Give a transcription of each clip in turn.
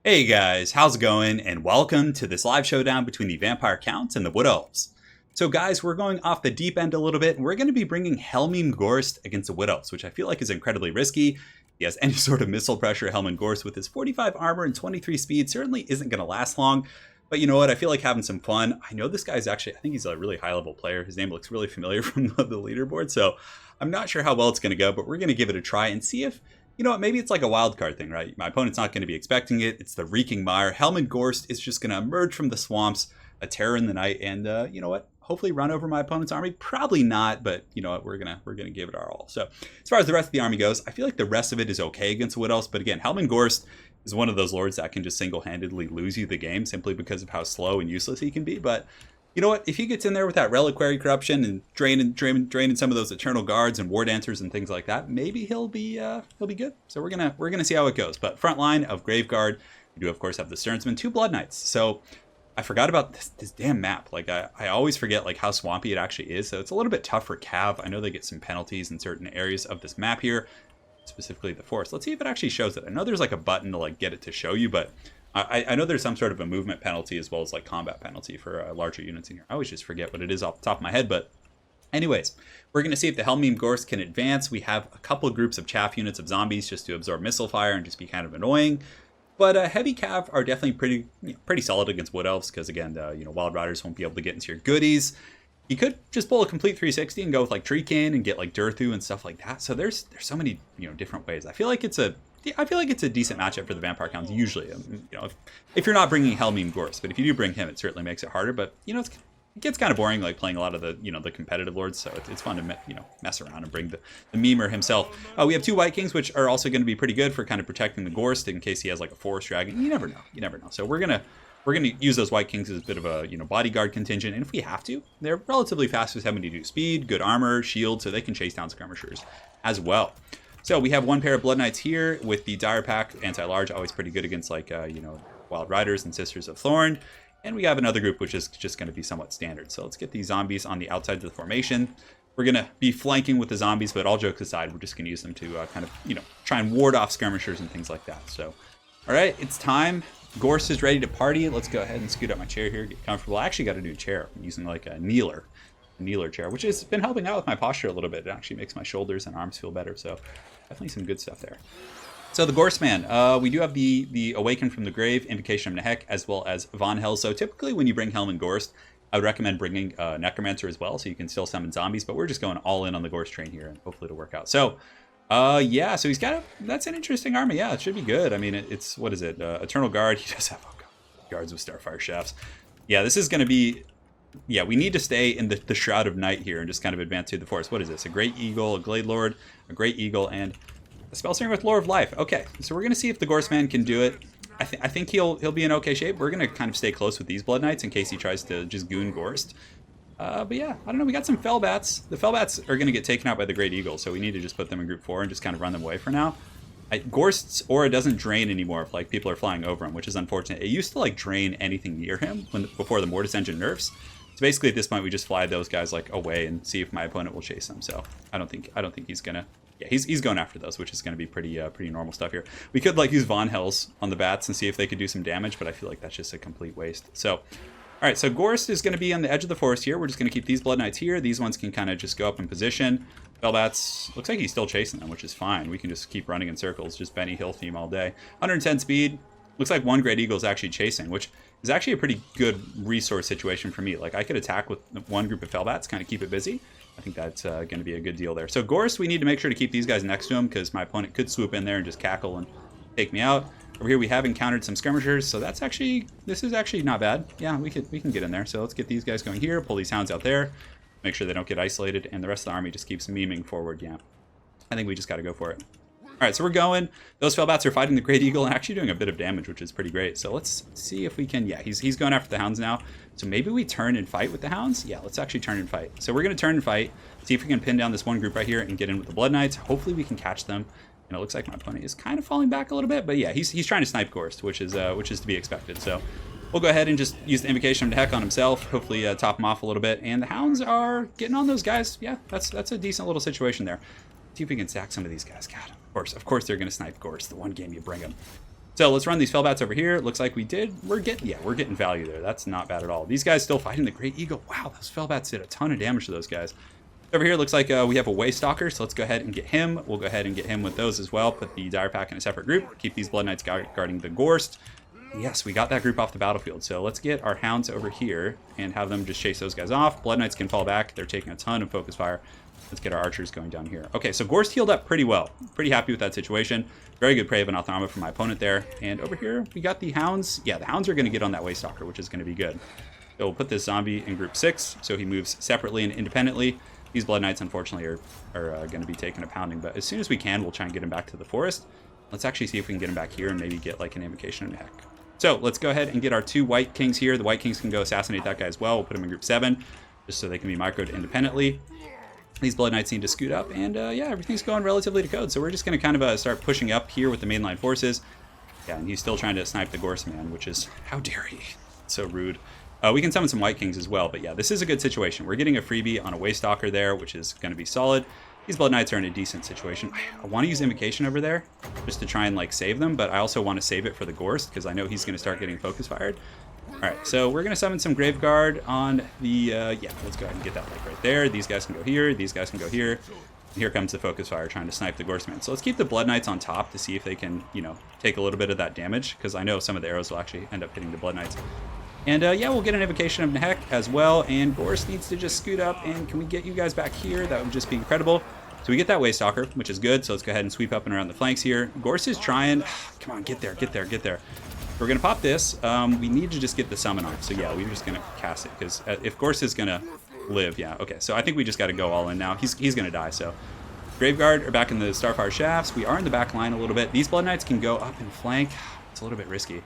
Hey guys, how's it going? And welcome to this live showdown between the Vampire Counts and the Wood Elves. So guys, we're going off the deep end a little bit, and we're going to be bringing Helmim Gorst against the Wood Elves, which I feel like is incredibly risky. If he has any sort of missile pressure, Helmim Gorst with his 45 armor and 23 speed certainly isn't going to last long. But you know what? I feel like having some fun. I know this guy's actually, I think he's a really high level player. His name looks really familiar from the leaderboard, so I'm not sure how well it's going to go, but we're going to give it a try and see if, you know what, maybe it's like a wild card thing, right? My opponent's not going to be expecting it. It's the Reeking Mire. Helmim Gorst is just going to emerge from the swamps, a terror in the night, and you know what? Hopefully run over my opponent's army. Probably not, but you know what? We're gonna give it our all. So as far as the rest of the army goes, I feel like the rest of it is okay against Wood Elves. But again, Helmim Gorst is one of those lords that can just single-handedly lose you the game simply because of how slow and useless he can be. But you know what? If he gets in there with that reliquary corruption and draining some of those eternal guards and war dancers and things like that, maybe he'll be good. So we're gonna see how it goes. But front line of Graveguard, we do of course have the Sternsman, 2 Blood Knights. So I forgot about this damn map. Like I always forget like how swampy it actually is. So it's a little bit tough for Cav. I know they get some penalties in certain areas of this map here, specifically the forest. Let's see if it actually shows it. I know there's like a button to like get it to show you, but I know there's some sort of a movement penalty as well as like combat penalty for larger units in here. I always just forget what it is off the top of my head, but anyways, we're going to see if the Helmim Gorst can advance. We have a couple of groups of chaff units of zombies just to absorb missile fire and just be kind of annoying. But heavy cav are definitely pretty solid against Wood Elves because again, Wild Riders won't be able to get into your goodies. You could just pull a complete 360 and go with like Treekin and get like Durthu and stuff like that. So there's so many different ways. I feel like it's a decent matchup for the Vampire Counts usually. If you're not bringing Helmim Gorst, but if you do bring him, it certainly makes it harder. But it gets kind of boring like playing a lot of the the competitive lords, so it's fun to mess around and bring the memer himself. We have 2 White Kings, which are also going to be pretty good for kind of protecting the Gorst in case he has like a forest dragon. You never know. So we're gonna use those White Kings as a bit of a bodyguard contingent, and if we have to, they're relatively fast with 72 speed, good armor, shield, so they can chase down skirmishers as well. So we have 1 pair of Blood Knights here with the Dire Pack, anti-large, always pretty good against like Wild Riders and Sisters of Thorn. And we have another group which is just going to be somewhat standard. So let's get these zombies on the outside of the formation. We're going to be flanking with the zombies, but all jokes aside, we're just going to use them to kind of, try and ward off skirmishers and things like that. So, all right, it's time. Gorst is ready to party. Let's go ahead and scoot up my chair here, get comfortable. I actually got a new chair. I'm using like a kneeler chair, which has been helping out with my posture a little bit. It actually makes my shoulders and arms feel better. So definitely some good stuff there. So the Gorstman, we do have the Awaken from the Grave, Invocation of Nehek, as well as Von Hell. So typically when you bring Helmim Gorst, I would recommend bringing Necromancer as well, so you can still summon zombies, but we're just going all in on the Gorst train here, and hopefully it'll work out. So, yeah, so he's got that's an interesting army. Yeah, it should be good. I mean, it's, what is it? Eternal Guard. He does have guards with Starfire Shafts. Yeah, this is going to be, yeah, we need to stay in the Shroud of Night here and just kind of advance through the forest. What is this? A Great Eagle, a Glade Lord, a Great Eagle, and a Spellslinger with Lore of Life. Okay, so we're going to see if the Gorstman can do it. I think he'll be in okay shape. We're going to kind of stay close with these Blood Knights in case he tries to just goon Gorst. But yeah, I don't know. We got some Fellbats. The Fellbats are going to get taken out by the Great Eagle, so we need to just put them in group 4 and just kind of run them away for now. Gorst's aura doesn't drain anymore if like people are flying over him, which is unfortunate. It used to like drain anything near him before the Mortis Engine nerfs. So basically at this point we just fly those guys like away and see if my opponent will chase them. So I don't think he's gonna. Yeah, he's going after those, which is going to be pretty normal stuff here. We could like use Von Hells on the bats and see if they could do some damage, but I feel like that's just a complete waste. So, all right, so Gorst is going to be on the edge of the forest here. We're just going to keep these Blood Knights here. These ones can kind of just go up in position. Fellbats, looks like he's still chasing them, which is fine. We can just keep running in circles, just Benny Hill theme all day. 110 speed. Looks like 1 Great Eagle is actually chasing, which is actually a pretty good resource situation for me. Like I could attack with 1 group of Fellbats, kind of keep it busy. I think that's going to be a good deal there. So Gorst, we need to make sure to keep these guys next to him because my opponent could swoop in there and just cackle and take me out. Over here we have encountered some skirmishers, so this is actually not bad. Yeah, we can get in there. So let's get these guys going here, pull these hounds out there, make sure they don't get isolated, and the rest of the army just keeps memeing forward. Yeah, I think we just got to go for it. All right, so we're going. Those Fellbats are fighting the Great Eagle and actually doing a bit of damage, which is pretty great. So let's see if we can, yeah, he's going after the hounds now. So maybe we turn and fight with the hounds? Yeah, let's actually turn and fight. So we're going to turn and fight, see if we can pin down this 1 group right here and get in with the Blood Knights. Hopefully we can catch them. And it looks like my opponent is kind of falling back a little bit, but yeah, he's trying to snipe Gorst, which is to be expected. So we'll go ahead and just use the Invocation of Nehek on himself, hopefully top him off a little bit. And the hounds are getting on those guys. Yeah, that's a decent little situation there. See if we can sack some of these guys. God, of course they're going to snipe Gorst the one game you bring them. So let's run these Fellbats over here. Looks like we did. We're getting value there. That's not bad at all. These guys still fighting the Great Eagle. Wow, those Fellbats did a ton of damage to those guys. Over here, looks like we have a Waystalker, so let's go ahead and get him. We'll go ahead and get him with those as well. Put the Dire Pack in a separate group. Keep these Blood Knights guarding the GHORST. Yes, we got that group off the battlefield. So let's get our Hounds over here and have them just chase those guys off. Blood Knights can fall back. They're taking a ton of focus fire. Let's get our archers going down here. Okay, so GHORST healed up pretty well. Pretty happy with that situation. Very good Prey of Anathema from my opponent there. And over here, we got the Hounds. Yeah, the Hounds are going to get on that Waystalker, which is going to be good. So we'll put this zombie in group 6, so he moves separately and independently. These Blood Knights, unfortunately, are going to be taking a pounding. But as soon as we can, we'll try and get him back to the forest. Let's actually see if we can get him back here and maybe get like an Invocation and a Heck. So let's go ahead and get our 2 White Kings here. The White Kings can go assassinate that guy as well. We'll put him in group 7, just so they can be microed independently. These Blood Knights need to scoot up, and yeah, everything's going relatively to code. So we're just going to kind of start pushing up here with the mainline forces. Yeah, and he's still trying to snipe the GHORST man, which is, how dare he? So rude. We can summon some White Kings as well, but yeah, this is a good situation. We're getting a freebie on a Waystalker there, which is going to be solid. These Blood Knights are in a decent situation. I want to use Invocation over there just to try and like save them, but I also want to save it for the GHORST because I know he's going to start getting focus fired. All right, so we're going to summon some Graveguard on the, yeah, let's go ahead and get that like right there. These guys can go here, these guys can go here. And here comes the focus fire trying to snipe the GHORST man. So let's keep the Blood Knights on top to see if they can, you know, take a little bit of that damage because I know some of the arrows will actually end up hitting the Blood Knights. And yeah, we'll get an Invocation of Nehek as well, and GHORST needs to just scoot up, and can we get you guys back here? That would just be incredible. So we get that Waystalker, which is good, so let's go ahead and sweep up and around the flanks here. GHORST is trying, come on, get there, get there, get there. We're going to pop this. We need to just get the summon off, so yeah, we're just going to cast it, because if GHORST is going to live, yeah, okay, so I think we just got to go all in now. He's going to die, so. Graveguard are back in the Starfire Shafts. We are in the back line a little bit. These Blood Knights can go up and flank. It's a little bit risky.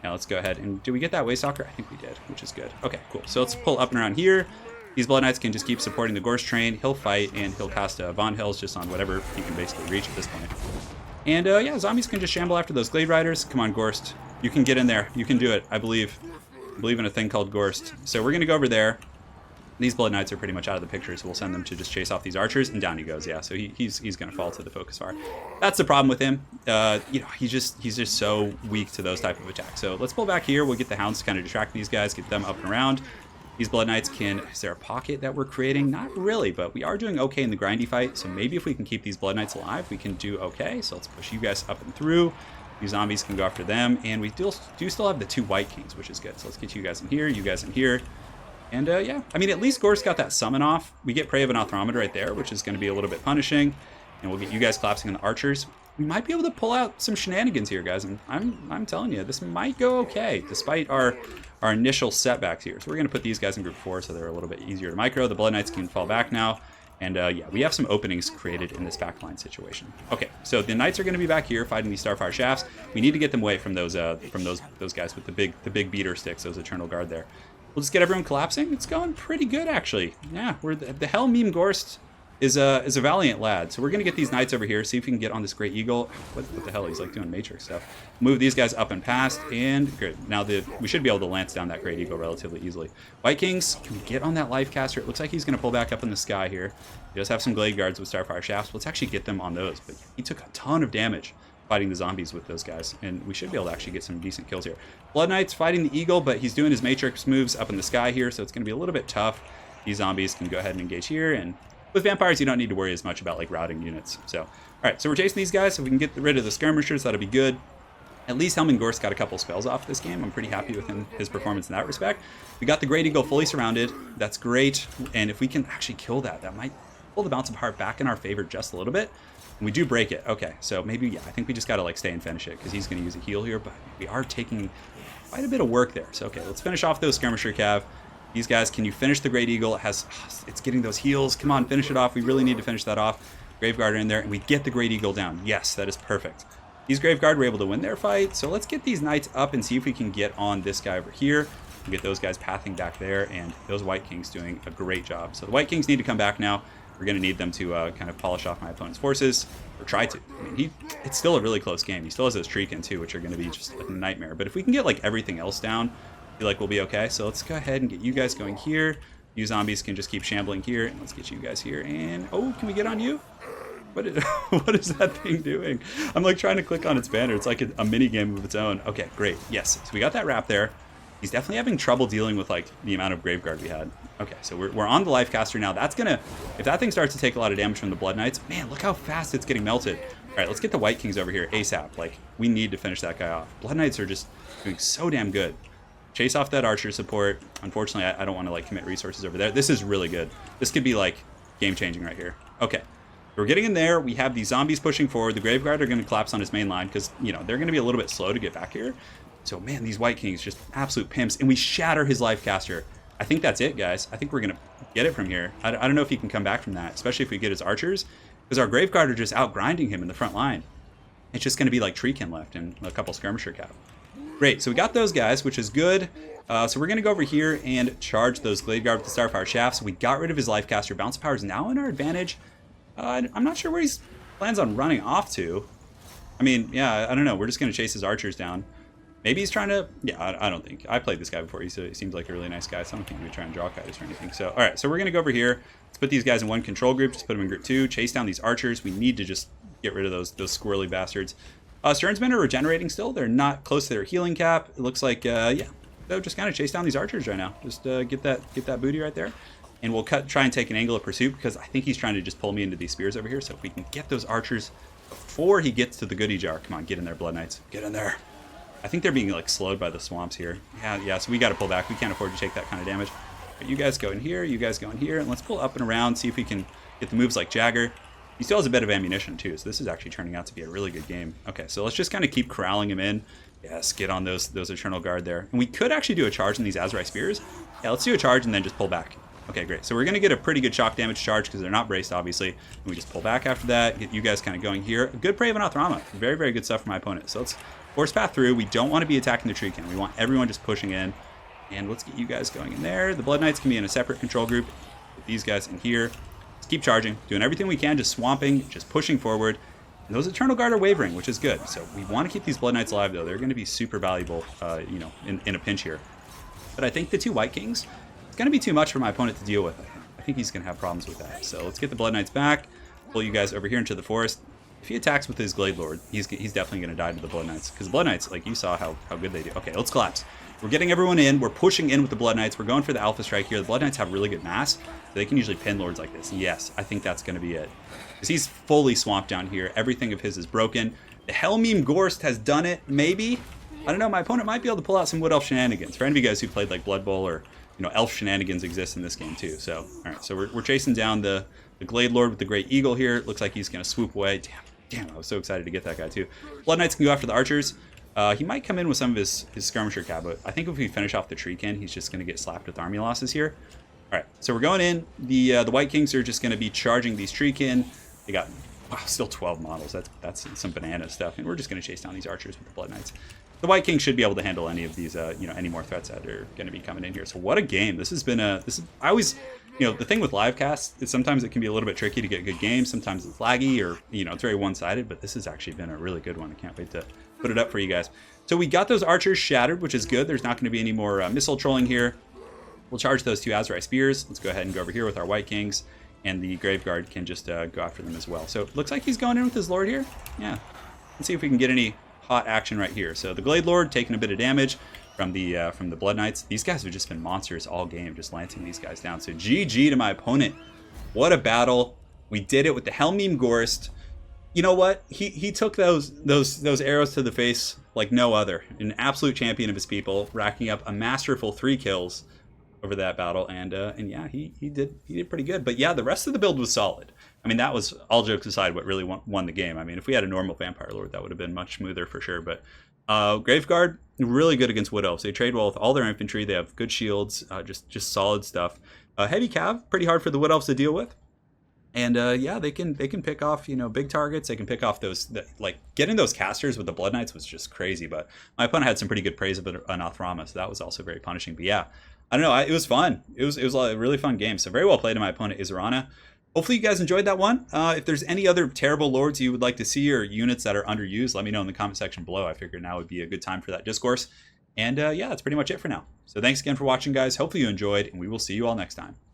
Now let's go ahead and, did we get that Waystalker? I think we did, which is good. Okay, cool. So let's pull up and around here. These Blood Knights can just keep supporting the GHORST train. He'll fight, and he'll cast Von Hills just on whatever he can basically reach at this point. And yeah, zombies can just shamble after those Glade Riders. Come on, GHORST. You can get in there. You can do it, I believe. I believe in a thing called GHORST. So we're going to go over there. These Blood Knights are pretty much out of the picture, so we'll send them to just chase off these archers, and down he goes. Yeah, so he's going to fall to the focus fire. That's the problem with him. You know, he's just so weak to those type of attacks. So let's pull back here. We'll get the Hounds to kind of distract these guys, get them up and around. These Blood Knights can... Is there a pocket that we're creating? Not really, but we are doing okay in the grindy fight, so maybe if we can keep these Blood Knights alive, we can do okay. So let's push you guys up and through. These zombies can go after them, and we do still have the 2 White Kings, which is good. So let's get you guys in here, you guys in here. And yeah, I mean, at least GHORST got that summon off. We get Prey of an Anathema right there, which is going to be a little bit punishing. And we'll get you guys collapsing on the archers. We might be able to pull out some shenanigans here, guys. And I'm telling you, this might go okay, despite our initial setbacks here. So we're going to put these guys in group 4 so they're a little bit easier to micro. The Blood Knights can fall back now. And yeah, we have some openings created in this backline situation. Okay, so the Knights are going to be back here fighting these Starfire Shafts. We need to get them away from those guys with the big beater sticks, those Eternal Guard there. We'll just get everyone collapsing. It's going pretty good, actually. Yeah, the hell meme GHORST is a valiant lad. So we're going to get these Knights over here, see if we can get on this Great Eagle. What the hell? He's like doing Matrix stuff. Move these guys up and past, and good. Now we should be able to lance down that Great Eagle relatively easily. White Kings, can we get on that Life Caster? It looks like he's going to pull back up in the sky here. He does have some Glade Guards with Starfire Shafts. Let's actually get them on those. But he took a ton of damage fighting the zombies with those guys, and we should be able to actually get some decent kills here. Blood Knight's fighting the Eagle, but he's doing his Matrix moves up in the sky here, so it's going to be a little bit tough. These zombies can go ahead and engage here, and with vampires, you don't need to worry as much about like routing units. So, all right, so we're chasing these guys. If we can get rid of the skirmishers, that'll be good. At least Helm and GHORST got a couple spells off this game. I'm pretty happy with his performance in that respect. We got the Great Eagle fully surrounded. That's great, and if we can actually kill that, that might pull the Bounce of Heart back in our favor just a little bit. And we do break it. Okay, so maybe, yeah, I think we just got to like stay and finish it because he's going to use a heal here, but we are taking quite a bit of work there. So, okay, let's finish off those skirmisher cav. These guys, can you finish the Great Eagle? It's getting those heals. Come on, finish it off. We really need to finish that off. Graveguard are in there, and we get the Great Eagle down. Yes, that is perfect. These Graveguard were able to win their fight, so let's get these Knights up and see if we can get on this guy over here. And get those guys pathing back there, and those White Kings doing a great job. So the White Kings need to come back now. We're going to need them to kind of polish off my opponent's forces, or try to. I mean, it's still a really close game. He still has those Treekin too, which are going to be just a nightmare. But if we can get like everything else down, I feel like we'll be okay. So let's go ahead and get you guys going here. You zombies can just keep shambling here, and let's get you guys here. And oh, can we get on you? What is that thing doing? I'm like trying to click on its banner. It's like a mini game of its own. Okay, great. Yes, so we got that wrap there. He's definitely having trouble dealing with like the amount of Graveguard we had. Okay, so we're on the Life Caster now. That's gonna, if that thing starts to take a lot of damage from the Blood Knights, man, look how fast it's getting melted. All right, let's get the White Kings over here ASAP. Like, we need to finish that guy off. Blood Knights are just doing so damn good. Chase off that archer support. Unfortunately, I don't want to like commit resources over there. This is really good. This could be like game-changing right here. Okay. We're getting in there. We have these zombies pushing forward. The Graveguard are going to collapse on his main line because, you know, they're going to be a little bit slow to get back here. So, man, these White Kings just absolute pimps. And we shatter his Life Caster. I think that's it, guys. I think we're going to get it from here. I don't know if he can come back from that, especially if we get his archers, because our Graveguard are just out-grinding him in the front line. It's just going to be like Treekin left and a couple Skirmisher cap. Great. So we got those guys, which is good. So we're going to go over here and charge those Gladeguard with the Starfire Shafts. We got rid of his Life Caster. Bounce Power is now in our advantage. I'm not sure where he plans on running off to. I mean, yeah, I don't know. We're just going to chase his archers down. Maybe he's trying to... Yeah, I don't think. I played this guy before. He seems like a really nice guy. So I don't think we're trying to draw guys or anything. So, all right. So we're going to go over here. Let's put these guys in one control group. Just put them in group 2. Chase down these archers. We need to just get rid of those squirrely bastards. Sternsmen are regenerating still. They're not close to their healing cap. It looks like, yeah, they'll just kind of chase down these archers right now. Just get that booty right there. And we'll try and take an angle of pursuit because I think he's trying to just pull me into these spears over here. So if we can get those archers before he gets to the goodie jar. Come on, get in there, Blood Knights. Get in there. I think they're being like slowed by the swamps here. Yeah, so we got to pull back. We can't afford to take that kind of damage. But you guys go in here, you guys go in here, and let's pull up and around, see if we can get the moves like Jagger. He still has a bit of ammunition too, so this is actually turning out to be a really good game. Okay, so let's just kind of keep corralling him in. Yes, get on those Eternal Guard there. And we could actually do a charge on these Azrai Spears. Yeah, let's do a charge and then just pull back. Okay, great. So we're going to get a pretty good shock damage charge because they're not braced, obviously. And we just pull back after that, get you guys kind of going here. A good prey of an Athrama. Very, very good stuff for my opponent. So let's force path through. We don't want to be attacking the Treekin. We want everyone just pushing in. And let's get you guys going in there. The Blood Knights can be in a separate control group. Get these guys in here. Let's keep charging, doing everything we can, just swamping, just pushing forward. And those Eternal Guard are wavering, which is good. So we want to keep these Blood Knights alive, though. They're going to be super valuable, you know, in a pinch here. But I think the 2 White Kings, it's going to be too much for my opponent to deal with. I think he's going to have problems with that. So let's get the Blood Knights back, pull you guys over here into the forest. If he attacks with his Glade Lord, he's definitely going to die to the Blood Knights. Because the Blood Knights, like you saw how good they do. Okay, let's collapse. We're getting everyone in. We're pushing in with the Blood Knights. We're going for the Alpha Strike here. The Blood Knights have really good mass, so they can usually pin Lords like this. Yes, I think that's going to be it. Because he's fully swamped down here. Everything of his is broken. The Helmim GHORST has done it, maybe. I don't know. My opponent might be able to pull out some Wood Elf shenanigans. For any of you guys who played like Blood Bowl or, you know, Elf shenanigans exist in this game too. So, all right. So we're chasing down the Glade Lord with the Great Eagle here. Looks like he's going to swoop away. Damn, I was so excited to get that guy too. Blood Knights can go after the archers. He might come in with some of his Skirmisher cap, but I think if we finish off the Treekin, he's just going to get slapped with army losses here. All right, so we're going in. The White Kings are just going to be charging these Treekin. They got still 12 models. That's some banana stuff, and we're just going to chase down these archers with the Blood Knights. The White King should be able to handle any of these, you know, any more threats that are going to be coming in here. So what a game! This has been I always, you know, the thing with live casts is sometimes it can be a little bit tricky to get good games. Sometimes it's laggy, or you know, it's very one-sided. But this has actually been a really good one. I can't wait to put it up for you guys. So we got those archers shattered, which is good. There's not going to be any more missile trolling here. We'll charge those 2 Azrai Spears. Let's go ahead and go over here with our White Kings, and the Graveguard can just go after them as well. So it looks like he's going in with his Lord here. Yeah. Let's see if we can get any hot action right here. So the Glade Lord taking a bit of damage from the Blood Knights. These guys have just been monsters all game, just lancing these guys down. So GG to my opponent. What a battle. We did it with the Helmim GHORST. You know what? He took those arrows to the face like no other. An absolute champion of his people, racking up a masterful 3 kills over that battle, and yeah, he did pretty good. But yeah, the rest of the build was solid. I mean, that was, all jokes aside, what really won the game. I mean, if we had a normal Vampire Lord, that would have been much smoother for sure. But Graveguard, really good against Wood Elves. They trade well with all their infantry. They have good shields, just solid stuff. Heavy Cav, pretty hard for the Wood Elves to deal with. And yeah, they can pick off, you know, big targets. They can pick off those, like getting those casters with the Blood Knights was just crazy. But my opponent had some pretty good praise of an Athrama, so that was also very punishing. But yeah, I don't know, it was fun. It was a really fun game. So very well played to my opponent, Izarana. Hopefully you guys enjoyed that one. If there's any other terrible lords you would like to see or units that are underused, let me know in the comment section below. I figured now would be a good time for that discourse. And yeah, that's pretty much it for now. So thanks again for watching, guys. Hopefully you enjoyed, and we will see you all next time.